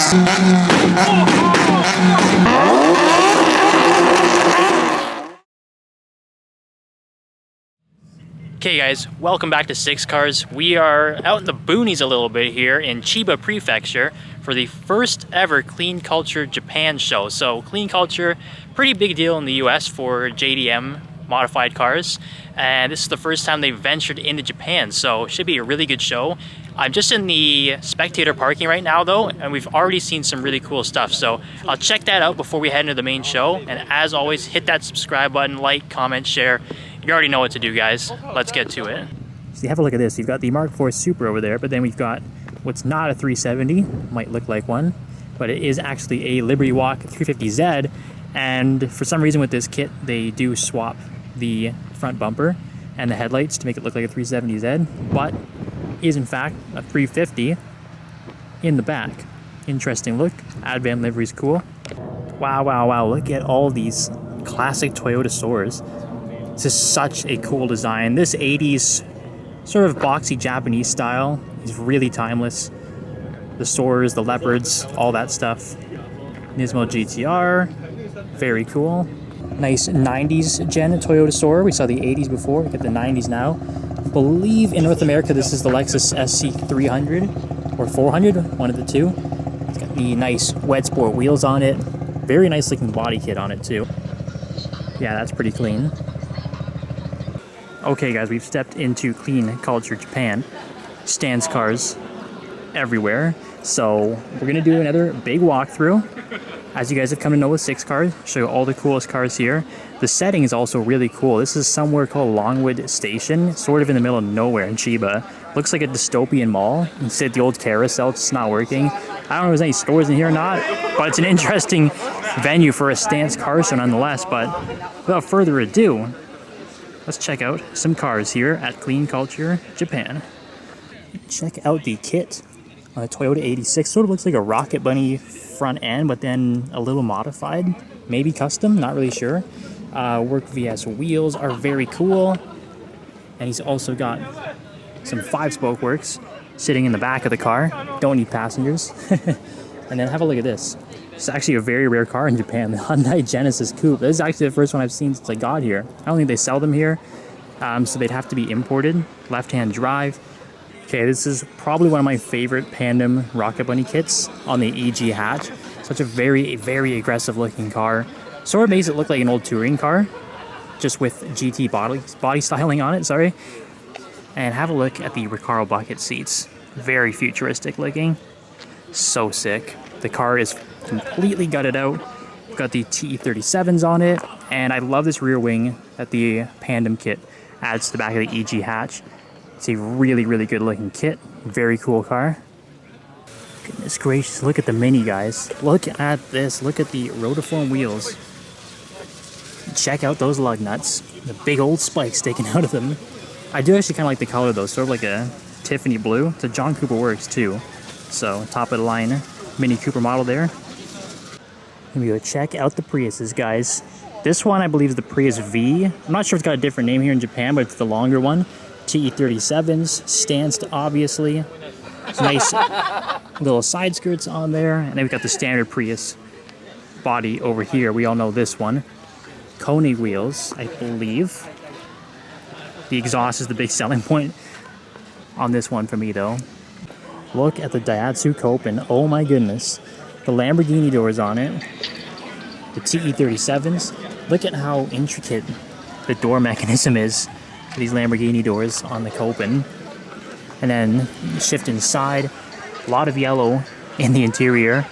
Okay guys, welcome back to Six Cars. We are out in the boonies a little bit here in Chiba Prefecture for the first ever Clean Culture Japan show. So Clean Culture, pretty big deal in the US for JDM modified cars. And this is the first time they've ventured into Japan, so it should be a really good show. I'm just in the Spectator parking right now though, and we've already seen some really cool stuff. So I'll check that out before we head into the main show. And as always, hit that subscribe button, like, comment, share. You already know what to do, guys. Let's get to it. So you have a look at this. You've got the Mark IV Supra over there, but then we've got what's not a 370, might look like one, but it is actually a Liberty Walk 350Z. And for some reason with this kit, they do swap the front bumper and the headlights to make it look like a 370Z, but is in fact a 350 in the back. Interesting look. Advan livery's cool. Wow, wow, wow. Look at all these classic Toyota stores. This is such a cool design. This 80s sort of boxy Japanese style is really timeless. The Soars, the Leopards, all that stuff. Nismo GTR, very cool. Nice 90s gen Toyota Soar. We saw the 80s before, we get the 90s now. I believe in North America this is the Lexus SC300 or 400, one of the two. It's got the nice wet sport wheels on it. Very nice looking body kit on it too. Yeah, that's pretty clean. Okay guys, we've stepped into Clean Culture Japan. Stance cars everywhere. So we're gonna do another big walkthrough. As you guys have come to know with Six Cars, show you all the coolest cars here. The setting is also really cool. This is somewhere called Longwood Station, sort of in the middle of nowhere in Chiba. Looks like a dystopian mall. Instead, the old carousel, it's not working. I don't know if there's any stores in here or not, but it's an interesting venue for a stance car show nonetheless. But without further ado, let's check out some cars here at Clean Culture Japan. Check out the kit on a Toyota 86. Sort of looks like a Rocket Bunny front end, but then a little modified. Maybe custom, not really sure. Work VS wheels are very cool. And he's also got some 5-spoke works sitting in the back of the car. Don't need passengers. And then have a look at this. It's actually a very rare car in Japan, the Hyundai Genesis Coupe. This is actually the first one I've seen since I got here. I don't think they sell them here, so they'd have to be imported. Left-hand drive. Okay, this is probably one of my favorite Pandem Rocket Bunny kits on the EG hatch. Such a very, very aggressive looking car. Sort of makes it look like an old touring car, just with GT body styling on it, sorry. And have a look at the Recaro bucket seats. Very futuristic looking. So sick. The car is completely gutted out. Got the TE37s on it, and I love this rear wing that the Pandem kit adds to the back of the EG hatch. It's a really, really good looking kit. Very cool car. Goodness gracious, look at the Mini, guys. Look at this. Look at the rotiform wheels. Check out those lug nuts. The big old spikes sticking out of them. I do actually kind of like the color though, sort of like a Tiffany blue. It's a John Cooper Works too. So top of the line Mini Cooper model there. And we go check out the Priuses, guys. This one I believe is the Prius V. I'm not sure if it's got a different name here in Japan, but it's the longer one. TE37s, stanced obviously. It's nice little side skirts on there. And then we've got the standard Prius body over here. We all know this one. Kone wheels, I believe. The exhaust is the big selling point on this one for me though. Look at the Daihatsu Cope, and oh my goodness. The Lamborghini doors on it. The TE37s. Look at how intricate the door mechanism is. These Lamborghini doors on the Copen. And then shift inside. A lot of yellow in the interior.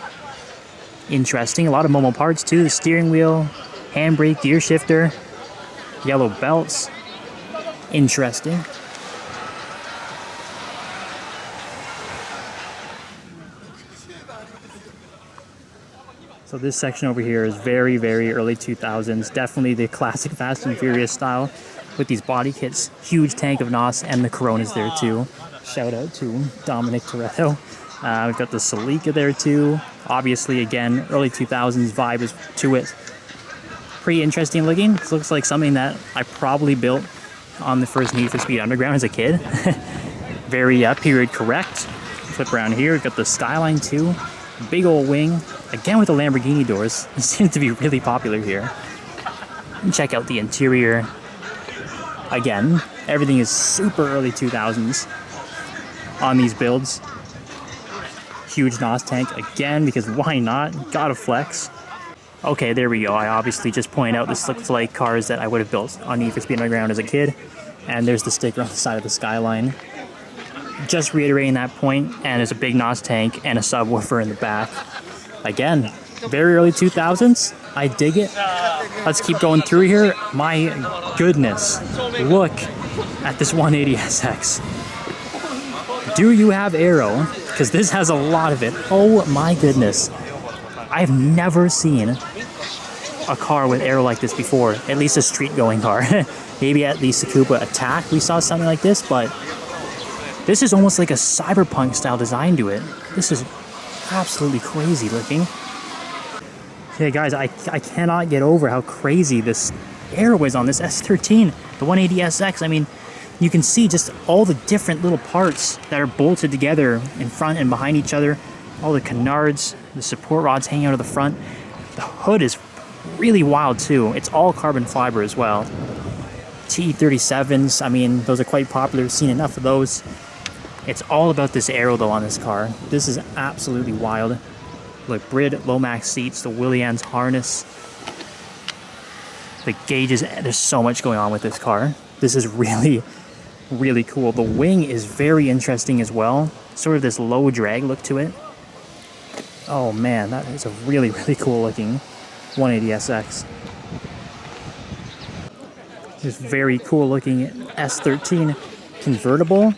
Interesting. A lot of Momo parts too. The steering wheel, handbrake, gear shifter, yellow belts. Interesting. So this section over here is very, very early 2000s. Definitely the classic Fast and Furious style with these body kits. Huge tank of NOS, and the Coronas there too. Shout out to Dominic Toretto. We've got the Celica there too. Obviously, again, early 2000s vibe is to it. Pretty interesting looking. This looks like something that I probably built on the first Need for Speed Underground as a kid. Very period correct. Flip around here, we've got the Skyline too. Big old wing, again with the Lamborghini doors. It seems to be really popular here. And check out the interior. Again, everything is super early 2000s on these builds. Huge NOS tank again, because why not? Gotta flex. Okay, there we go. I obviously just pointed out the slick flake cars that I would have built on Need for Speed Underground as a kid. And there's the sticker on the side of the Skyline. Just reiterating that point, and there's a big NOS tank and a subwoofer in the back. Again, very early 2000s. I dig it. Let's keep going through here. My goodness, look at this 180SX. Do you have aero? Because this has a lot of it. Oh my goodness. I've never seen a car with aero like this before. At least a street-going car. Maybe at the Tsukuba Attack we saw something like this, but this is almost like a cyberpunk style design to it. This is absolutely crazy looking. Okay guys, I cannot get over how crazy this aero is on this S13. The 180SX, I mean, you can see just all the different little parts that are bolted together in front and behind each other. All the canards, the support rods hanging out of the front. The hood is really wild too. It's all carbon fiber as well. T37s, I mean, those are quite popular. We've seen enough of those. It's all about this aero though on this car. This is absolutely wild. Look, Brid Lomax seats, the Williams harness, the gauges. There's so much going on with this car. This is really, really cool. The wing is very interesting as well. Sort of this low drag look to it. Oh man, that is a really, really cool looking 180SX. This very cool looking S13 convertible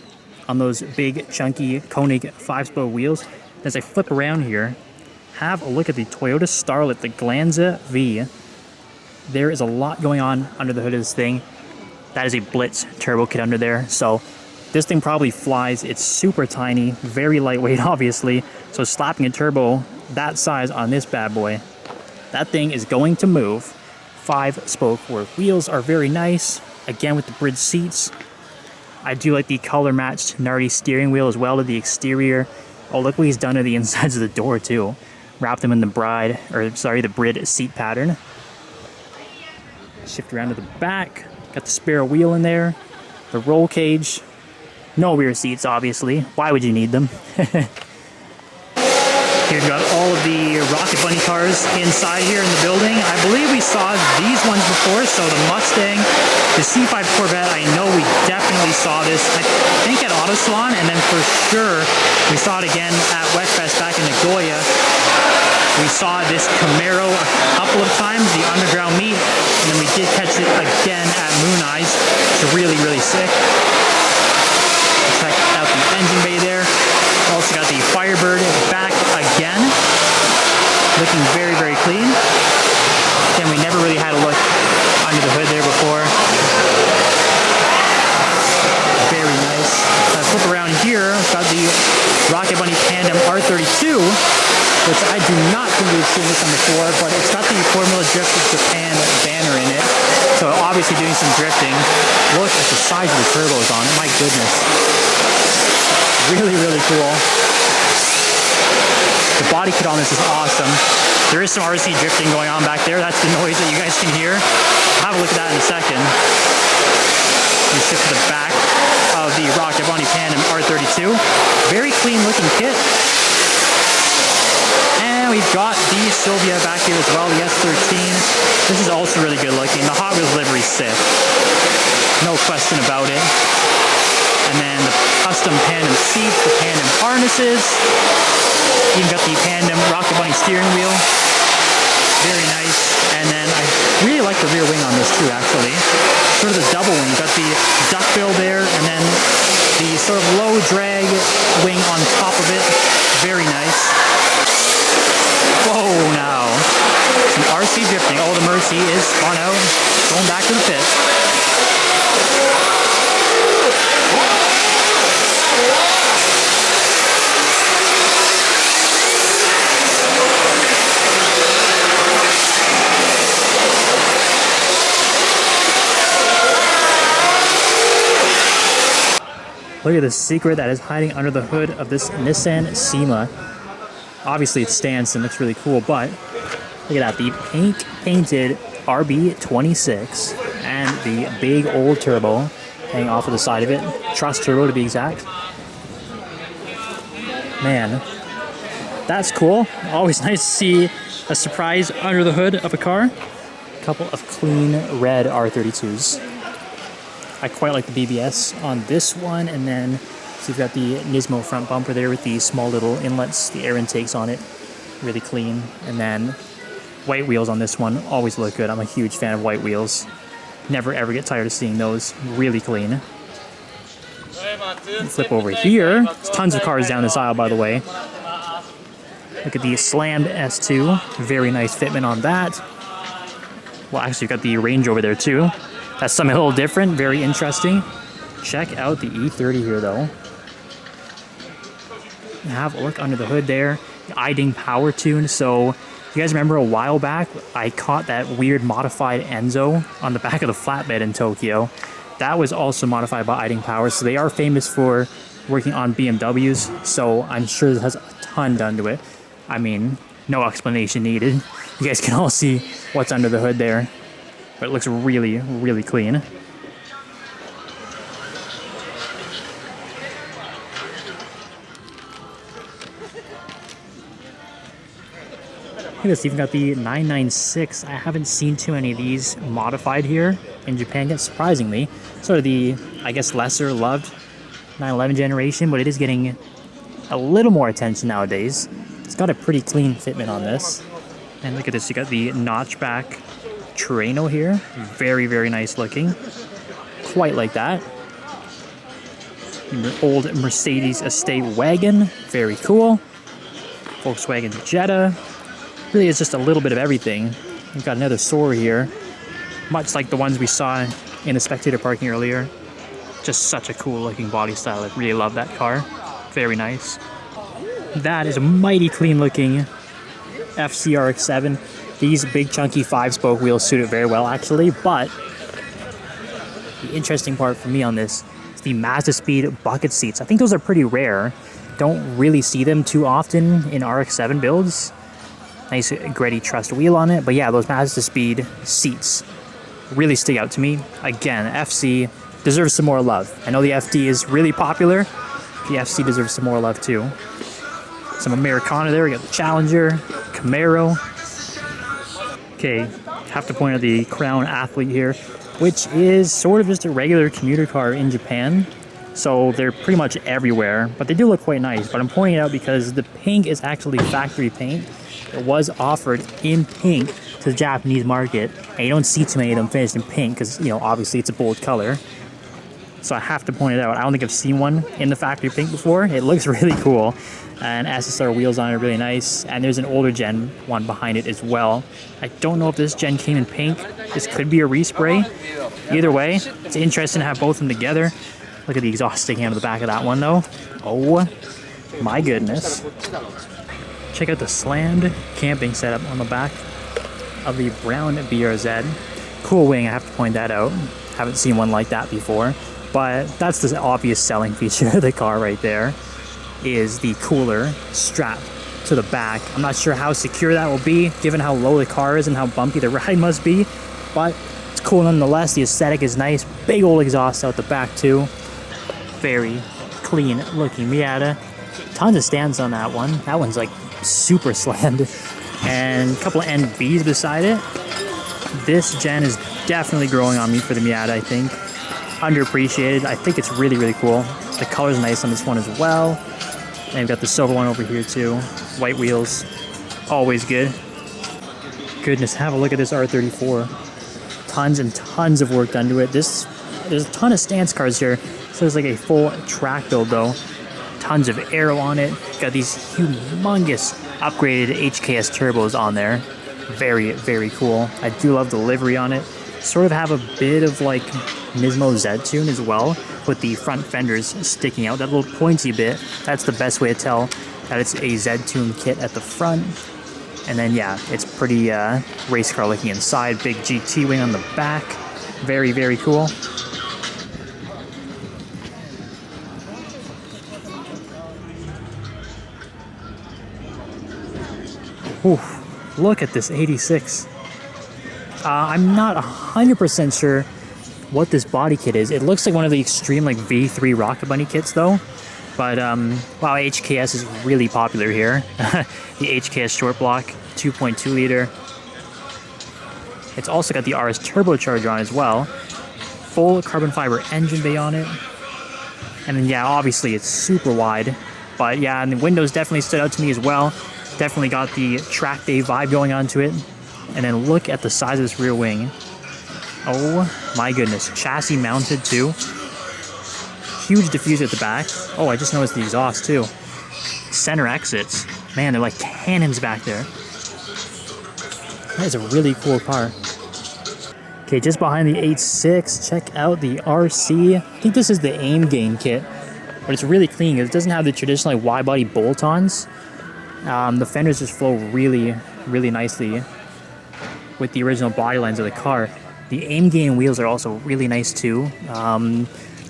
on those big chunky Koenig 5-spoke wheels. As I flip around here, have a look at the Toyota Starlet, the Glanza V. There is a lot going on under the hood of this thing. That is a Blitz turbo kit under there. So this thing probably flies. It's super tiny, very lightweight obviously. So slapping a turbo that size on this bad boy, that thing is going to move. 5-spoke work wheels are very nice. Again with the bridge seats. I do like the color matched Nardi steering wheel as well to the exterior. Oh, look what he's done to the insides of the door too. Wrap them in the the Brid seat pattern. Shift around to the back. Got the spare wheel in there. The roll cage. No rear seats, obviously. Why would you need them? Here we've got all of the Rocket Bunny cars inside here in the building. I believe we saw these ones before, so the Mustang, the C5 Corvette, I know we definitely saw this, I think at Auto Salon, and then for sure we saw it again at Wetfest back in Nagoya. We saw this Camaro a couple of times, the underground meet, and then we did catch it again at Moon Eyes. It's really, really sick. Check out the engine bay there. Also got the Firebird back again. Looking very, very clean. Again, we never really had a look under the hood there before. Very nice. Flip around here. Got the Rocket Bunny Tandem R32, which I do not think we've seen this one before, but it's got the Formula Drift of Japan banner in it. So obviously doing some drifting. Look at the size of the turbos on it. My goodness. Really, really cool. The body kit on this is awesome. There is some RC drifting going on back there. That's the noise that you guys can hear. I'll have a look at that in a second. We shift to the back of the Rocket Bunny Tandem R32. Very clean looking kit. And we've got the Sylvia back here as well, the S13. This is also really good looking. The Hot Wheels livery is sick. No question about it. And then the custom Tandem seats, the Tandem harnesses. Even got the Tandem Rocket Bunny steering wheel. Very nice. And then I really like the rear wing on this too, actually. Sort of the double wing. Got the duckbill there, and then the sort of low drag wing on top of it. Very nice. Whoa, now. Some RC drifting. Oh, the Mercy is spun out. Going back to the pit. Look at the secret that is hiding under the hood of this Nissan SEMA. Obviously it stands and looks really cool, but look at that, the pink painted RB26 and the big old turbo hanging off of the side of it. Trust turbo to be exact. Man, that's cool. Always nice to see a surprise under the hood of a car. A couple of clean red R32s. I quite like the BBS on this one, and then so you've got the Nismo front bumper there with the small little inlets, the air intakes on it, really clean. And then white wheels on this one always look good. I'm a huge fan of white wheels. Never ever get tired of seeing those. Really clean. Flip over here. There's tons of cars down this aisle, by the way. Look at the slammed S2. Very nice fitment on that. Well, actually, you've got the Range Rover there too. That's something a little different. Very interesting. Check out the E30 here, though. Have a look under the hood there. The Iding power tune. So, you guys remember a while back, I caught that weird modified Enzo on the back of the flatbed in Tokyo. That was also modified by Iding Power. So, they are famous for working on BMWs. So, I'm sure it has a ton done to it. I mean, no explanation needed. You guys can all see what's under the hood there. But it looks really, really clean. Look at this, even got the 996. I haven't seen too many of these modified here in Japan yet, surprisingly. Sort of the, I guess, lesser loved 911 generation, but it is getting a little more attention nowadays. It's got a pretty clean fitment on this. And look at this, you got the notchback Terreno here. Very, very nice looking. Quite like that. Old Mercedes estate wagon. Very cool. Volkswagen Jetta. Really is just a little bit of everything. We've got another Soarer here. Much like the ones we saw in the Spectator parking earlier. Just such a cool looking body style. I really love that car. Very nice. That is a mighty clean looking FCRX7. These big chunky 5-spoke wheels suit it very well actually, but the interesting part for me on this is the Mazda Speed bucket seats. I think those are pretty rare. Don't really see them too often in RX-7 builds. Nice Greddy trussed wheel on it, but yeah, those Mazda Speed seats really stick out to me. Again, FC deserves some more love. I know the FD is really popular. The FC deserves some more love too. Some Americana there. We got the Challenger, Camaro. Okay, have to point out the Crown Athlete here, which is sort of just a regular commuter car in Japan. So they're pretty much everywhere, but they do look quite nice. But I'm pointing it out because the pink is actually factory paint. It was offered in pink to the Japanese market, and you don't see too many of them finished in pink because, you know, obviously it's a bold color. So I have to point it out. I don't think I've seen one in the factory pink before. It looks really cool. And SSR wheels on it are really nice. And there's an older gen one behind it as well. I don't know if this gen came in pink. This could be a respray. Either way, it's interesting to have both of them together. Look at the exhaust sticking out of the back of that one though. Oh my goodness. Check out the slammed camping setup on the back of the brown BRZ. Cool wing, I have to point that out. Haven't seen one like that before. But that's the obvious selling feature of the car right there, is the cooler strap to the back. I'm not sure how secure that will be, given how low the car is and how bumpy the ride must be, but it's cool nonetheless. The aesthetic is nice. Big old exhaust out the back too. Very clean looking Miata. Tons of stands on that one. That one's like super slammed. And a couple of NBs beside it. This gen is definitely growing on me for the Miata, I think. Underappreciated. I think it's really, really cool. The color's nice on this one as well. And you've got the silver one over here too. White wheels. Always good. Goodness, have a look at this R34. Tons and tons of work done to it. There's a ton of stance cars here. So there's like a full track build though. Tons of aero on it. Got these humongous upgraded HKS turbos on there. Very, very cool. I do love the livery on it. Sort of have a bit of like Nismo Z-Tune as well, with the front fenders sticking out. That little pointy bit, that's the best way to tell that it's a Z-Tune kit at the front. And then yeah, it's pretty race car looking inside. Big GT wing on the back. Very, very cool. Oof, look at this 86. I'm not 100% sure what this body kit is. It looks like one of the extreme like V3 Rocket Bunny kits though. But wow, HKS is really popular here. The HKS short block, 2.2 liter. It's also got the RS turbocharger on as well. Full carbon fiber engine bay on it. And then yeah, obviously it's super wide. But yeah, and the windows definitely stood out to me as well. Definitely got the track day vibe going onto it. And then look at the size of this rear wing. Oh my goodness, chassis mounted too. Huge diffuser at the back. Oh, I just noticed the exhaust too. Center exits. Man, they're like cannons back there. That is a really cool car. Okay, just behind the 8.6, check out the RC. I think this is the aim gain kit, but it's really clean. It doesn't have the traditional like, wide body bolt-ons. The fenders just flow really, really nicely with the original body lines of the car. The aim gain wheels are also really nice too.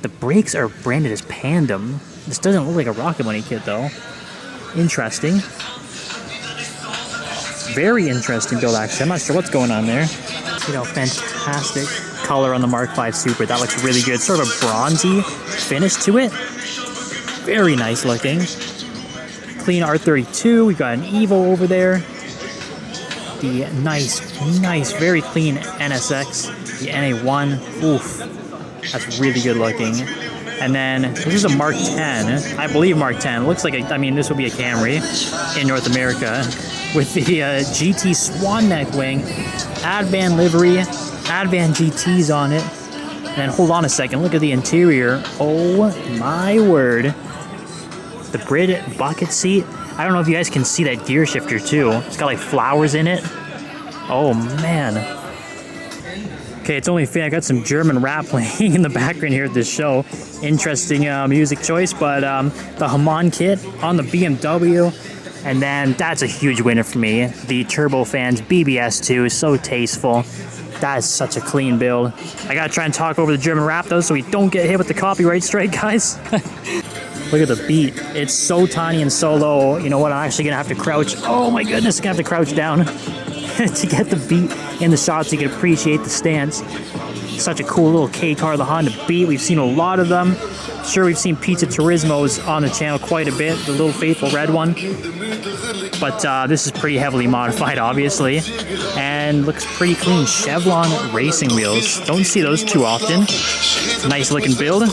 The brakes are branded as Pandem. This doesn't look like a Rocket Bunny kit though. Interesting. Very interesting build actually. I'm not sure what's going on there. You know, fantastic color on the Mark V Supra. That looks really good. Sort of a bronzy finish to it. Very nice looking. Clean R32. We got an Evo over there. The nice, very clean NSX. The NA1. Oof. That's really good looking. And then this is a Mark 10. I believe Mark 10. Looks like I mean, this would be a Camry in North America with the GT Swan Neck wing, Advan livery, Advan GTs on it. And then hold on a second. Look at the interior. Oh my word. The Brit bucket seat. I don't know if you guys can see that gear shifter too. It's got like flowers in it. Oh man. Okay, it's only fair. I got some German rap playing in the background here at this show. Interesting music choice, but the Haman kit on the BMW. And then that's a huge winner for me. The Turbofans BBS2 is so tasteful. That is such a clean build. I gotta try and talk over the German rap though so we don't get hit with the copyright strike, guys. Look at the beat. It's so tiny and so low. You know what? I'm actually gonna have to crouch. Oh my goodness, I'm gonna have to crouch down to get the beat in the shot so you can appreciate the stance. Such a cool little K car, the Honda Beat. We've seen a lot of them. Sure, we've seen Pizza Turismos on the channel quite a bit, the little faithful red one. But this is pretty heavily modified, obviously. And looks pretty clean. Chevron racing wheels. Don't see those too often. Nice looking build.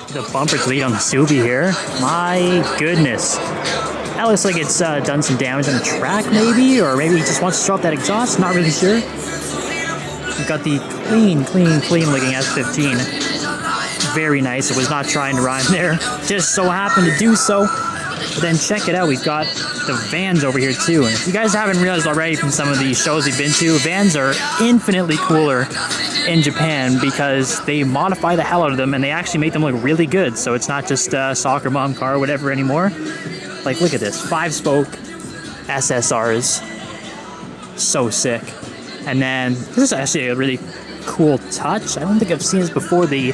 The bumper delete on the Subi here. My goodness. That looks like it's done some damage on the track, maybe? Or maybe he just wants to show off that exhaust. Not really sure. We've got the clean looking S15. Very nice. It was not trying to rhyme there. Just so happened to do so. But then check it out. We've got the vans over here too. And if you guys haven't realized already from some of the shows we've been to, vans are infinitely cooler in Japan because they modify the hell out of them and they actually make them look really good. So it's not just a soccer mom car or whatever anymore. Like, look at this. 5-spoke SSRs. So sick. And then, this is actually a really cool touch. I don't think I've seen this before. The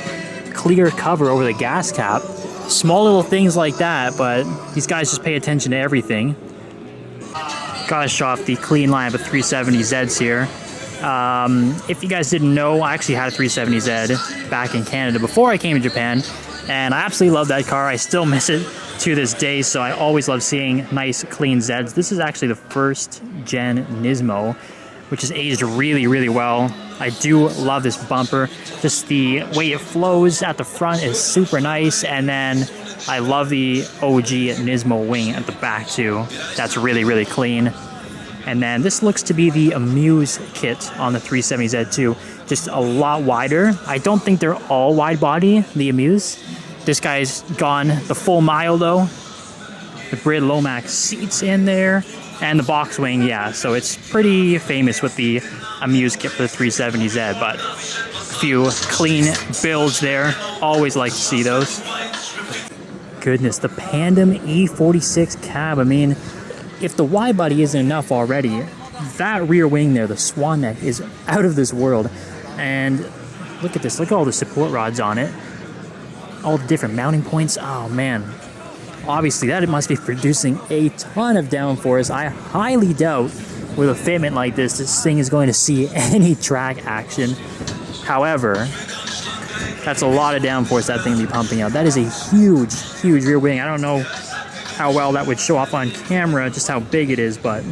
clear cover over the gas cap. Small little things like that, but these guys just pay attention to everything. Gotta show off the clean line of 370Zs here. If you guys didn't know, I actually had a 370Z back in Canada before I came to Japan. And I absolutely love that car. I still miss it to this day, so I always love seeing nice, clean Zs. This is actually the first gen Nismo, which has aged really, really well. I do love this bumper. Just the way it flows at the front is super nice, and then I love the OG Nismo wing at the back too. That's really, really clean. And then this looks to be the Amuse kit on the 370Z too. Just a lot wider. I don't think they're all wide body, the Amuse. This guy's gone the full mile though. The Brit Lomax seats in there. And the box wing, yeah. So it's pretty famous with the Amuse kit for the 370Z. But a few clean builds there. Always like to see those. Goodness, the Pandem E46 cab. I mean, if the wide body isn't enough already, that rear wing there, the swan neck, is out of this world. And look at this. Look at all the support rods on it. all the different mounting points. Oh man, obviously that it must be producing a ton of downforce. I highly doubt with a fitment like this thing is going to see any track action. However, that's a lot of downforce that thing will be pumping out. That is a huge, huge rear wing. I don't know how well that would show off on camera, just how big it is, but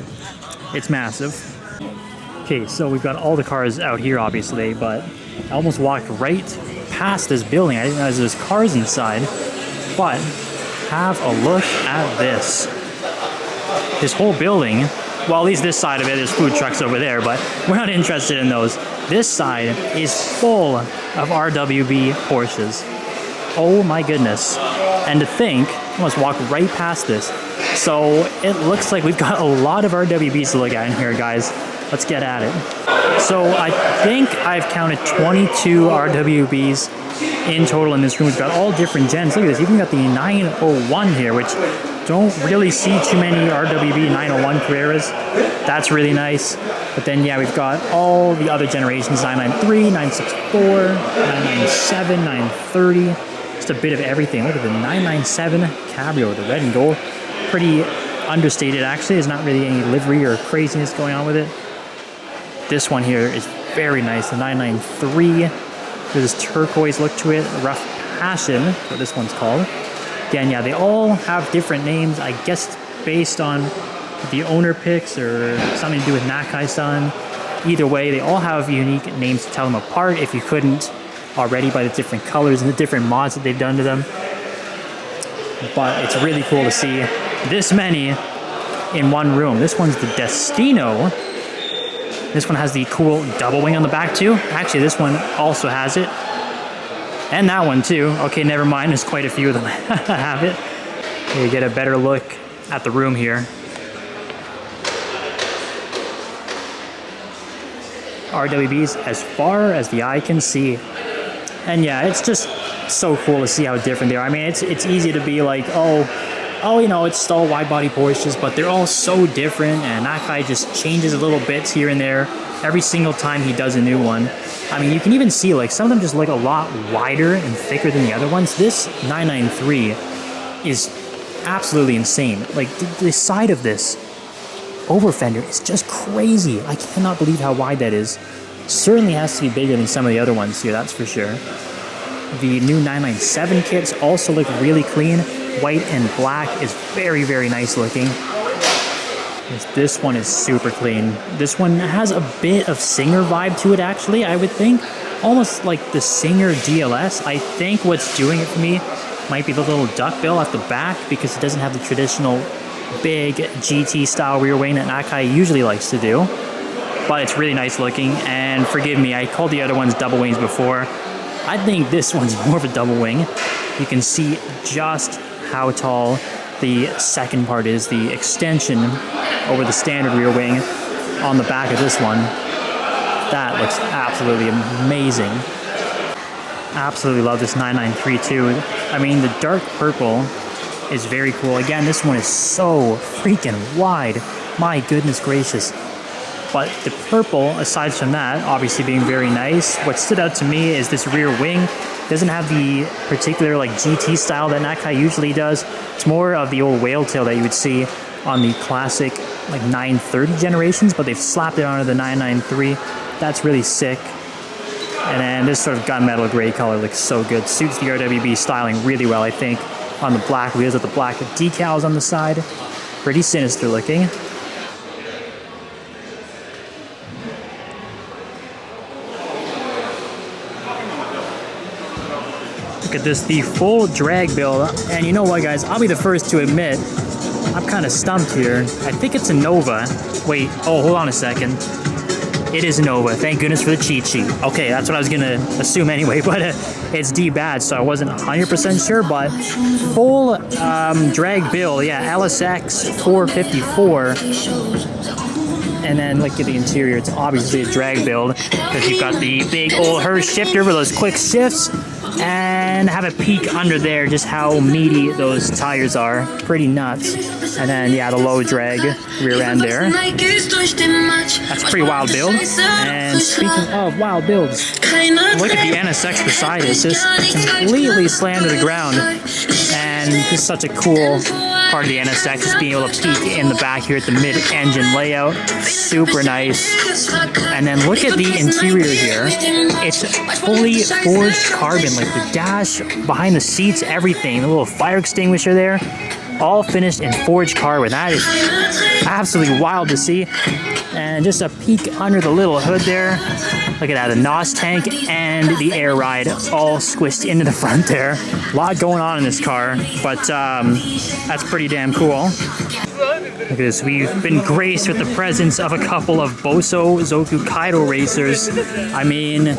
it's massive. Okay, so we've got all the cars out here, obviously, but I almost walked right past this building. I didn't realize there's cars inside, but have a look at this. This whole building, well, at least this side of it, there's food trucks over there, but we're not interested in those. This side is full of RWB Porsches. Oh my goodness. And to think, I almost walked right past this. So it looks like we've got a lot of RWBs to look at in here, guys. Let's get at it. So I think I've counted 22 RWBs in total in this room. We've got all different gens. Look at this. Even got the 901 here, which don't really see too many RWB 901 Carreras. That's really nice. But then, yeah, we've got all the other generations, 993, 964, 997, 930. Just a bit of everything. Look at the 997 Cabrio, the red and gold. Pretty understated, actually. There's not really any livery or craziness going on with it. This one here is very nice, the 993. There's this turquoise look to it, rough passion, what this one's called. Again, yeah, they all have different names, I guess based on the owner picks or something to do with Nakai-san. Either way, they all have unique names to tell them apart if you couldn't already by the different colors and the different mods that they've done to them. But it's really cool to see this many in one room. This one's the Destino. This one has the cool double wing on the back too. Actually, this one also has it. And that one too. Okay, never mind. There's quite a few of them that have it. You get a better look at the room here. RWBs as far as the eye can see. And yeah, it's just so cool to see how different they are. I mean, it's easy to be like, oh, you know, it's all wide-body Porsches, but they're all so different, and that guy just changes a little bits here and there every single time he does a new one. I mean, you can even see, like, some of them just look a lot wider and thicker than the other ones. This 993 is absolutely insane. Like, the side of this over fender is just crazy. I cannot believe how wide that is. Certainly has to be bigger than some of the other ones here, that's for sure. The new 997 kits also look really clean. White and black is very, very nice looking. This one is super clean. This one has a bit of Singer vibe to it, actually, I would think. Almost like the Singer DLS. I think what's doing it for me might be the little duckbill at the back because it doesn't have the traditional big GT-style rear wing that Nakai usually likes to do. But it's really nice looking, and forgive me, I called the other ones double wings before. I think this one's more of a double wing. You can see just how tall the second part is, the extension over the standard rear wing on the back of this one. That looks absolutely amazing. Absolutely love this 993 too. I mean, the dark purple is very cool. Again, this one is so freaking wide. My goodness gracious. But the purple, aside from that, obviously being very nice, what stood out to me is this rear wing. Doesn't have the particular like GT style that Nakai usually does. It's more of the old whale tail that you would see on the classic like 930 generations, but they've slapped it onto the 993. That's really sick. And then this sort of gunmetal gray color looks so good. Suits the RWB styling really well, I think, on the black wheels with the black decals on the side. Pretty sinister looking. Look at this, the full drag build, and you know what, guys, I'll be the first to admit I'm kind of stumped here. I think it's a Nova. Wait, oh, hold on a second. It is a Nova. Thank goodness for the cheat sheet. Okay, that's what I was gonna assume anyway, but it's D-bad, so I wasn't 100% sure, but full drag build, yeah, LSX 454. And then look at the interior. It's obviously a drag build because you've got the big old Hurst shifter with those quick shifts. And have a peek under there just how meaty those tires are. Pretty nuts. And then, yeah, the low drag rear end there. That's a pretty wild build. And speaking of wild builds, look at the NSX beside it. It's just completely slammed to the ground. And just such a cool part of the NSX, just being able to peek in the back here at the mid-engine layout. Super nice. And then look at the interior here. It's fully forged carbon, like the dash, behind the seats, everything. The little fire extinguisher there, all finished in forged carbon. That is absolutely wild to see. And just a peek under the little hood there. Look at that, the NOS tank and the air ride all squished into the front there. A lot going on in this car, but that's pretty damn cool. Look at this, we've been graced with the presence of a couple of Boso Zoku Kaido racers. I mean,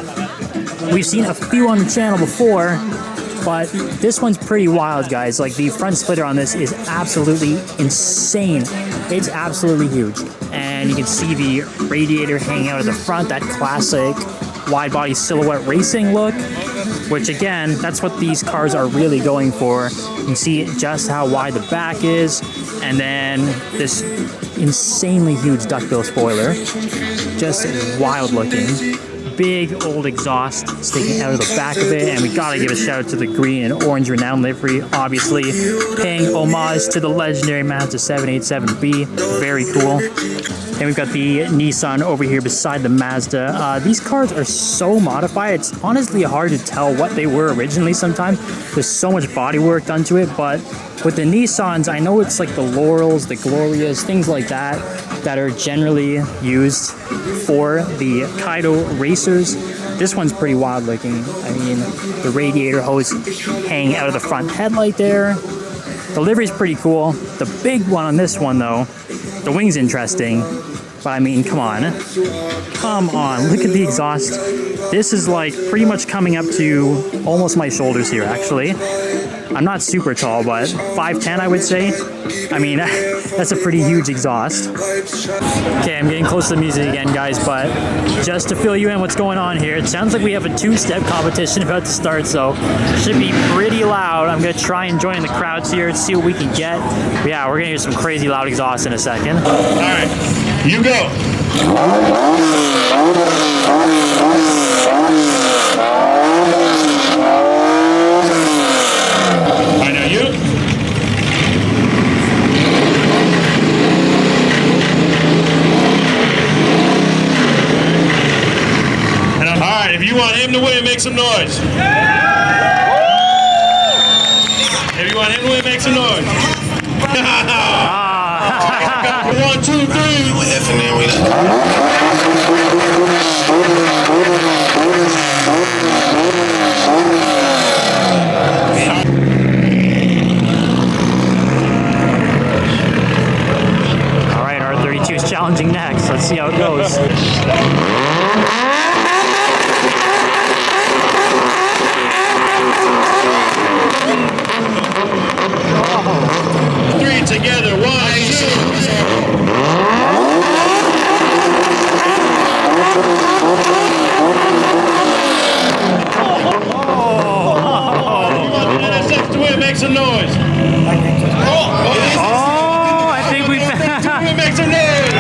we've seen a few on the channel before, but this one's pretty wild, guys. Like, the front splitter on this is absolutely insane. It's absolutely huge. And you can see the radiator hanging out of the front, that classic wide body silhouette racing look, which again, that's what these cars are really going for. You can see just how wide the back is, and then this insanely huge duckbill spoiler. Just wild looking. Big old exhaust sticking out of the back of it, and we gotta give a shout out to the green and orange renowned livery, obviously paying homage to the legendary Mazda 787B. Very cool. And we've got the Nissan over here beside the Mazda. These cars are so modified, it's honestly hard to tell what they were originally sometimes. There's so much bodywork done to it, but with the Nissans, I know it's like the Laurels, the Glorias, things like that, that are generally used for the Kaido racers. This one's pretty wild looking. I mean, the radiator hose hanging out of the front headlight there. The livery's pretty cool. The big one on this one, though, the wing's interesting. But I mean, come on. Come on, look at the exhaust. This is like pretty much coming up to almost my shoulders here, actually. I'm not super tall, but 5'10", I would say. I mean, that's a pretty huge exhaust. Okay, I'm getting close to the music again, guys, but just to fill you in what's going on here, it sounds like we have a two-step competition about to start, so it should be pretty loud. I'm going to try and join the crowds here, see what we can get. But yeah, we're going to hear some crazy loud exhaust in a second. All right, you go. I know you. And all right, if you want him to win, make some noise. If you want him to win, make some noise. 1, 2, 3. Alright, R32 is challenging next. Let's see how it goes. 3 together. 1, 2. NSX to win, make some noise. I think we found. Make some noise.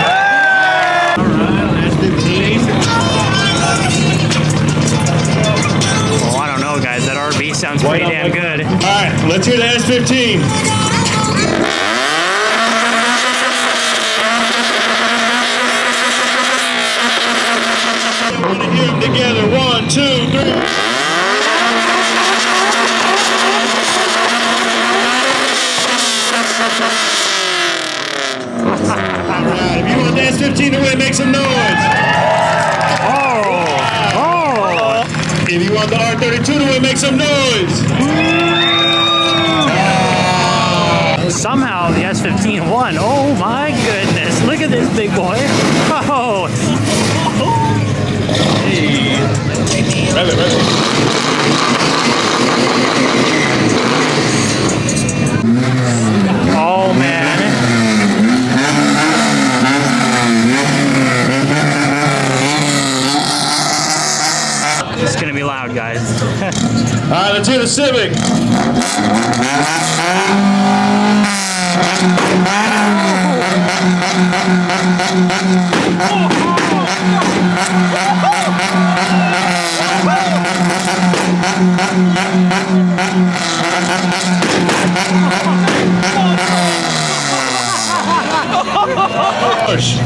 Oh, I don't know, guys. That RV sounds pretty damn good. All right, let's hear the S15. We're gonna hear them together. 1, 2, 3. Alright, if you want the S15 to win, make some noise. If you want the R32 to win, make some noise. Somehow the S15 won. Oh my goodness. Look at this big boy. Oh. Hey. Rev it, rev it. Oh man. right, let's hear the Civic. Porsche.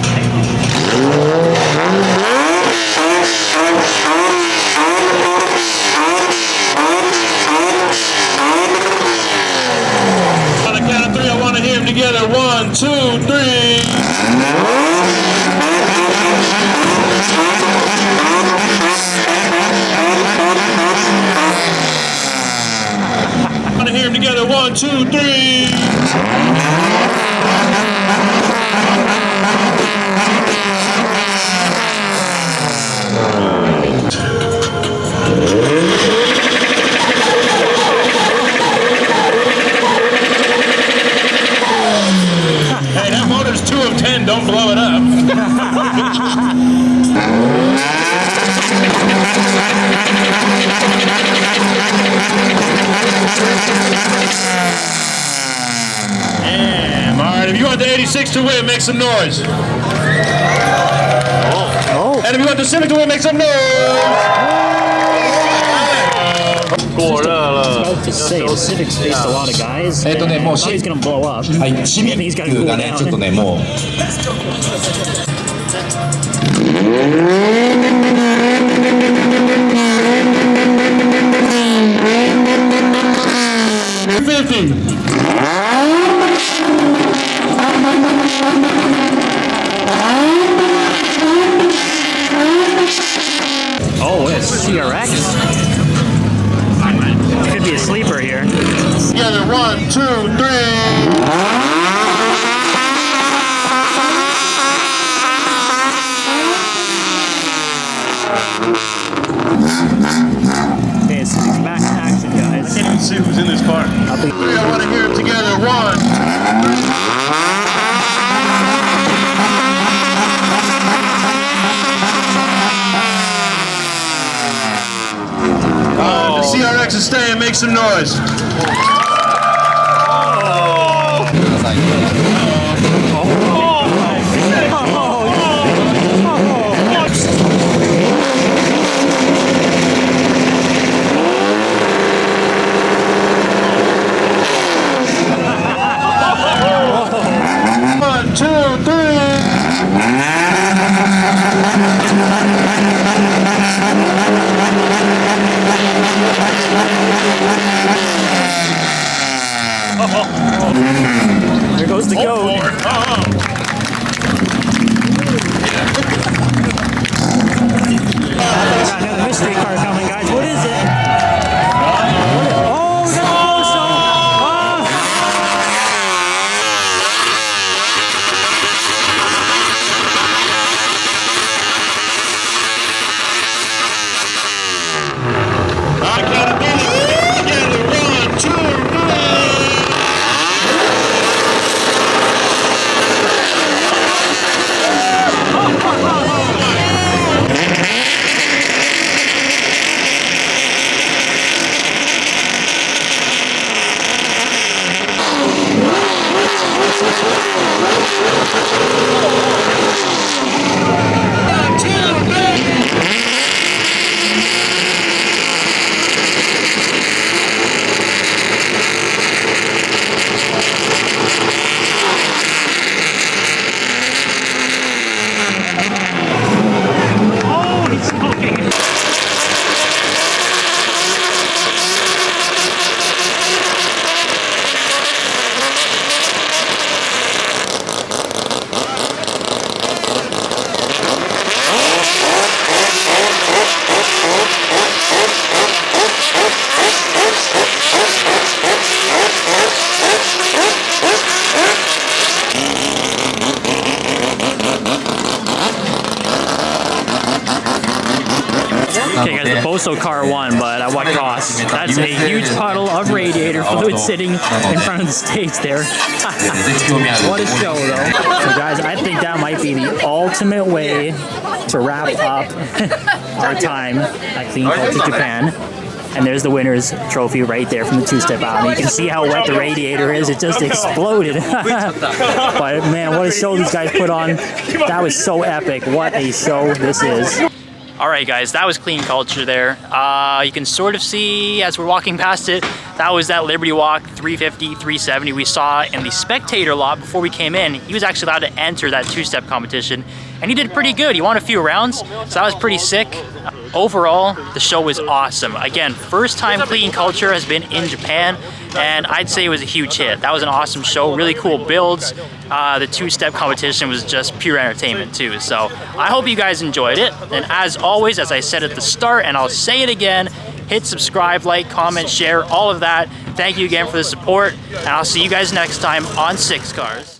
On the count of three, I want to hear them together. 1, 2, 3. I want to hear them together. 1, 2, 3. Hey, that motor's 2 of 10. Don't blow it up. Damn. All right, if you want the 86 to win, make some noise. Oh. And if you want the Civic to win, make some noise. About to say, the Civics faced a lot of guys. And I thought he's gonna blow up. はい、シビックがね、ちょっとね、もう。Oh, it's CRX. Could be a sleeper here. Together, 1, 2, 3. Okay, it's back to action, guys. I can't even see who's in this car. I want to hear them together. 1. The CRX is staying. Make some noise. One, two, three. There goes the goat. Got another mystery car coming, guys. What is it? Oh, we got the Porsche. I gotta be together. 1, 2, 3. Okay, guys, the Boso car won, but at what cost? That's a huge puddle of radiator fluid sitting in front of the stage there. What a show, though. So, guys, I think that might be the ultimate way to wrap up our time at Clean Culture Japan. And there's the winner's trophy right there from the two-step out. And you can see how wet the radiator is. It just exploded. But man, what a show these guys put on. That was so epic. What a show this is. Alright guys, that was Clean Culture there. You can sort of see as we're walking past it, that was that Liberty Walk 350, 370 we saw in the Spectator lot before we came in. He was actually allowed to enter that two-step competition, and he did pretty good. He won a few rounds, so that was pretty sick. Overall, the show was awesome. Again, first time Clean Culture has been in Japan, and I'd say it was a huge hit. That was an awesome show, really cool builds. The two-step competition was just pure entertainment too. So I hope you guys enjoyed it. And as always, as I said at the start, and I'll say it again, hit subscribe, like, comment, share, all of that. Thank you again for the support, and I'll see you guys next time on 6 Cars.